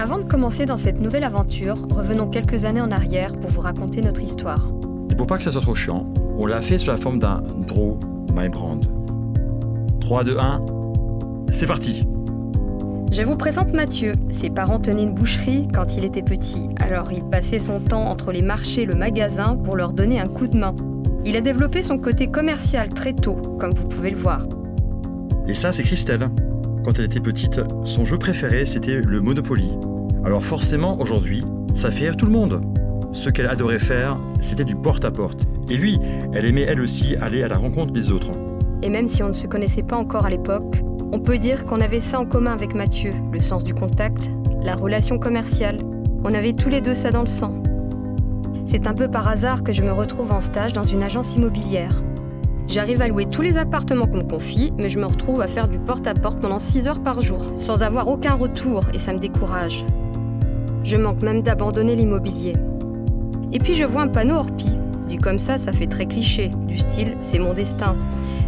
Avant de commencer dans cette nouvelle aventure, revenons quelques années en arrière pour vous raconter notre histoire. Et pour pas que ça soit trop chiant, on l'a fait sous la forme d'un Draw My Brand. 3, 2, 1, c'est parti! Je vous présente Mathieu. Ses parents tenaient une boucherie quand il était petit, alors il passait son temps entre les marchés et le magasin pour leur donner un coup de main. Il a développé son côté commercial très tôt, comme vous pouvez le voir. Et ça, c'est Christelle. Quand elle était petite, son jeu préféré, c'était le Monopoly. Alors forcément, aujourd'hui, ça fait rire tout le monde. Ce qu'elle adorait faire, c'était du porte-à-porte. Et lui, elle aimait elle aussi aller à la rencontre des autres. Et même si on ne se connaissait pas encore à l'époque, on peut dire qu'on avait ça en commun avec Mathieu, le sens du contact, la relation commerciale. On avait tous les deux ça dans le sang. C'est un peu par hasard que je me retrouve en stage dans une agence immobilière. J'arrive à louer tous les appartements qu'on me confie, mais je me retrouve à faire du porte-à-porte pendant 6 heures par jour, sans avoir aucun retour, et ça me décourage. Je manque même d'abandonner l'immobilier. Et puis je vois un panneau Orpi. Dit comme ça fait très cliché, du style « c'est mon destin ».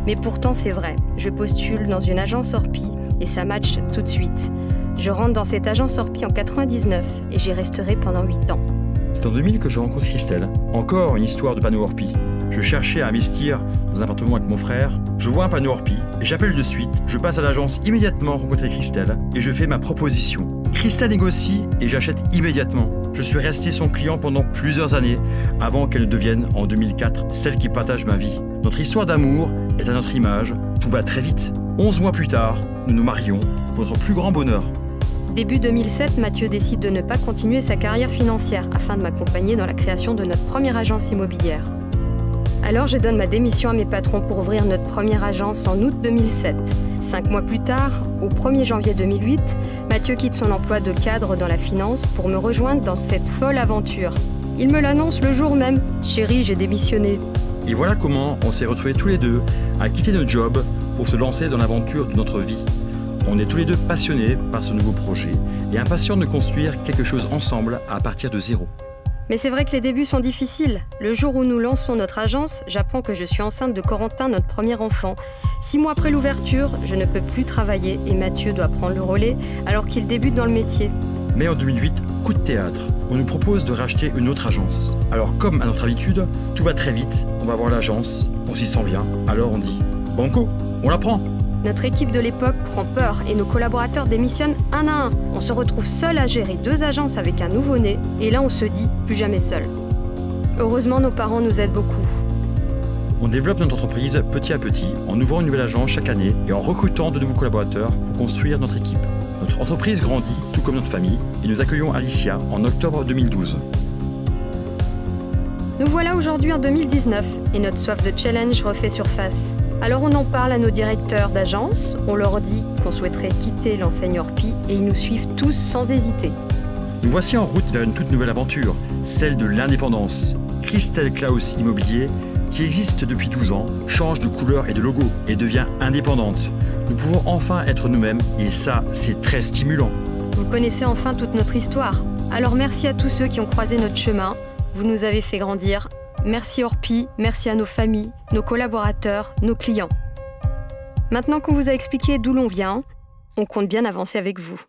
Mais pourtant c'est vrai, je postule dans une agence Orpi et ça match tout de suite. Je rentre dans cette agence Orpi en 99 et j'y resterai pendant 8 ans. C'est en 2000 que je rencontre Christelle. Encore une histoire de panneau Orpi. Je cherchais à investir dans un appartement avec mon frère. Je vois un panneau Orpi et j'appelle de suite. Je passe à l'agence immédiatement rencontrer Christelle et je fais ma proposition. Christelle négocie et j'achète immédiatement. Je suis resté son client pendant plusieurs années avant qu'elle ne devienne en 2004 celle qui partage ma vie. Notre histoire d'amour est à notre image. Tout va très vite. 11 mois plus tard, nous nous marions pour notre plus grand bonheur. Début 2007, Mathieu décide de ne pas continuer sa carrière financière afin de m'accompagner dans la création de notre première agence immobilière. Alors je donne ma démission à mes patrons pour ouvrir notre première agence en août 2007. 5 mois plus tard, au 1er janvier 2008, Mathieu quitte son emploi de cadre dans la finance pour me rejoindre dans cette folle aventure. Il me l'annonce le jour même. « Chérie, j'ai démissionné ». Et voilà comment on s'est retrouvés tous les deux à quitter notre job pour se lancer dans l'aventure de notre vie. On est tous les deux passionnés par ce nouveau projet et impatients de construire quelque chose ensemble à partir de zéro. Mais c'est vrai que les débuts sont difficiles. Le jour où nous lançons notre agence, j'apprends que je suis enceinte de Corentin, notre premier enfant. 6 mois après l'ouverture, je ne peux plus travailler et Mathieu doit prendre le relais alors qu'il débute dans le métier. Mais en 2008, coup de théâtre. On nous propose de racheter une autre agence. Alors comme à notre habitude, tout va très vite, on va voir l'agence, on s'y sent bien, alors on dit « Banco, on la prend !» Notre équipe de l'époque prend peur et nos collaborateurs démissionnent un à un. On se retrouve seul à gérer 2 agences avec un nouveau-né et là on se dit plus jamais seul. Heureusement, nos parents nous aident beaucoup. On développe notre entreprise petit à petit en ouvrant une nouvelle agence chaque année et en recrutant de nouveaux collaborateurs pour construire notre équipe. Notre entreprise grandit tout comme notre famille et nous accueillons Alicia en octobre 2012. Nous voilà aujourd'hui en 2019 et notre soif de challenge refait surface. Alors on en parle à nos directeurs d'agence, on leur dit qu'on souhaiterait quitter l'enseigne Orpi et ils nous suivent tous sans hésiter. Nous voici en route vers une toute nouvelle aventure, celle de l'indépendance. Christelle Klaus Immobilier, qui existe depuis 12 ans, change de couleur et de logo et devient indépendante. Nous pouvons enfin être nous-mêmes et ça, c'est très stimulant. Vous connaissez enfin toute notre histoire. Alors merci à tous ceux qui ont croisé notre chemin. Vous nous avez fait grandir. Merci Orpi, merci à nos familles, nos collaborateurs, nos clients. Maintenant qu'on vous a expliqué d'où l'on vient, on compte bien avancer avec vous.